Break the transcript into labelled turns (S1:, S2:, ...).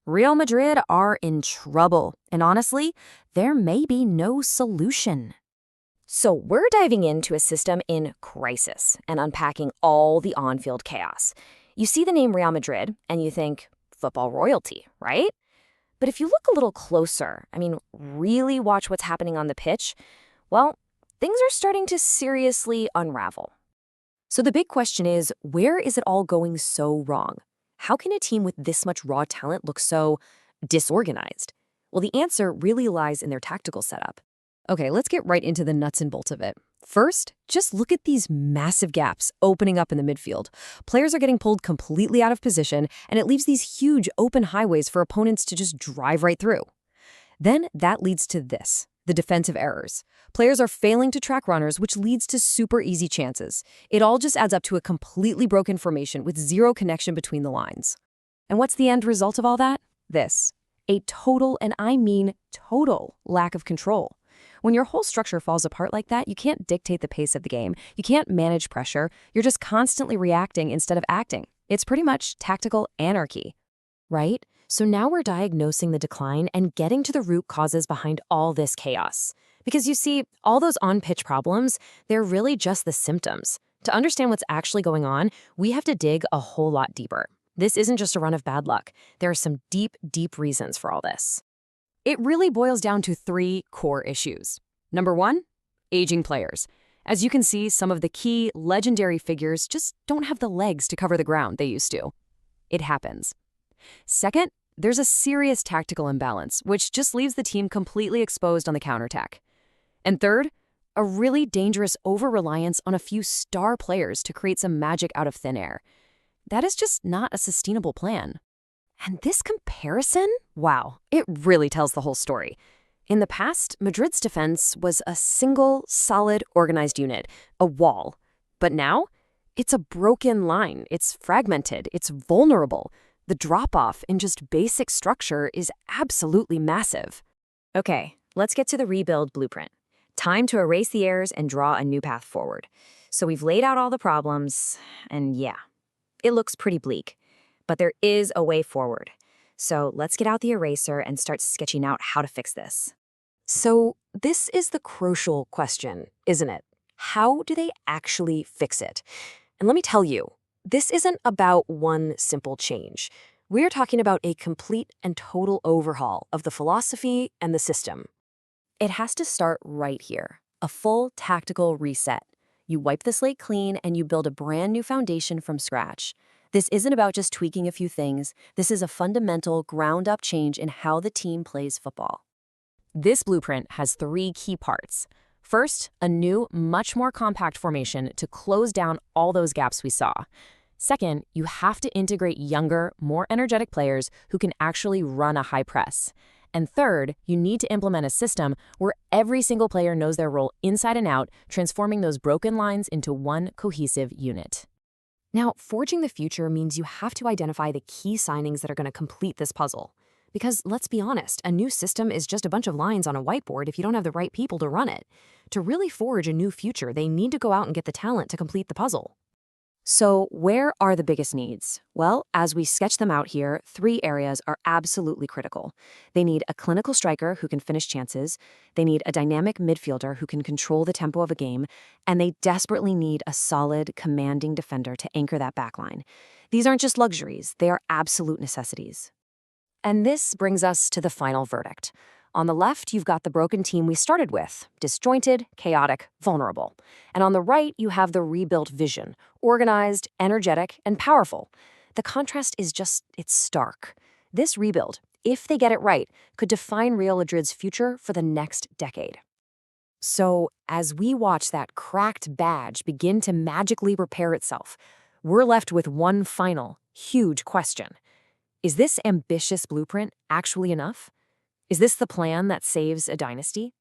S1: Real Madrid are in trouble, and honestly, there may be no solution. So, we're diving into a system in crisis and unpacking all the on field chaos. You see the name Real Madrid, and you think football royalty, right? But if you look a little closer, really watch what's happening on the pitch, well, things are starting to seriously unravel. So, the big question is, where is it all going so wrong? How can a team with this much raw talent look so disorganized? Well, the answer really lies in their tactical setup. Okay, let's get right into the nuts and bolts of it. First, just look at these massive gaps opening up in the midfield. Players are getting pulled completely out of position, and it leaves these huge open highways for opponents to just drive right through. Then that leads to this, the defensive errors. Players are failing to track runners, which leads to super easy chances. It all just adds up to a completely broken formation with zero connection between the lines. And what's the end result of all that? This, a total, and I mean total, lack of control. When your whole structure falls apart like that, you can't dictate the pace of the game. You can't manage pressure. You're just constantly reacting instead of acting. It's pretty much tactical anarchy, right? So now we're diagnosing the decline and getting to the root causes behind all this chaos. Because you see, all those on-pitch problems, they're really just the symptoms. To understand what's actually going on, we have to dig a whole lot deeper. This isn't just a run of bad luck. There are some deep, deep reasons for all this. It really boils down to three core issues. Number one, aging players. As you can see, some of the key, legendary figures just don't have the legs to cover the ground they used to. It happens. Second, there's a serious tactical imbalance, which just leaves the team completely exposed on the counterattack. And third, a really dangerous over-reliance on a few star players to create some magic out of thin air. That is just not a sustainable plan. And this comparison, wow, it really tells the whole story. In the past, Madrid's defense was a single, solid, organized unit, a wall. But now, it's a broken line, it's fragmented, it's vulnerable. The drop-off in just basic structure is absolutely massive. Okay, let's get to the rebuild blueprint. Time to erase the errors and draw a new path forward. So we've laid out all the problems, and yeah, it looks pretty bleak. But there is a way forward. So let's get out the eraser and start sketching out how to fix this. So this is the crucial question, isn't it? How do they actually fix it? And let me tell you, this isn't about one simple change. We're talking about a complete and total overhaul of the philosophy and the system. It has to start right here, a full tactical reset. You wipe the slate clean and you build a brand new foundation from scratch. This isn't about just tweaking a few things. This is a fundamental, ground-up change in how the team plays football. This blueprint has three key parts. First, a new, much more compact formation to close down all those gaps we saw. Second, you have to integrate younger, more energetic players who can actually run a high press. And third, you need to implement a system where every single player knows their role inside and out, transforming those broken lines into one cohesive unit. Now, forging the future means you have to identify the key signings that are going to complete this puzzle. Because let's be honest, a new system is just a bunch of lines on a whiteboard if you don't have the right people to run it. To really forge a new future, they need to go out and get the talent to complete the puzzle. So where are the biggest needs? Well, as we sketch them out here, three areas are absolutely critical. They need a clinical striker who can finish chances, they need a dynamic midfielder who can control the tempo of a game, and they desperately need a solid, commanding defender to anchor that backline. These aren't just luxuries, they are absolute necessities. And this brings us to the final verdict. On the left, you've got the broken team we started with, disjointed, chaotic, vulnerable. And on the right, you have the rebuilt vision, organized, energetic, and powerful. The contrast is it's stark. This rebuild, if they get it right, could define Real Madrid's future for the next decade. So, as we watch that cracked badge begin to magically repair itself, we're left with one final, huge question. Is this ambitious blueprint actually enough? Is this the plan that saves a dynasty?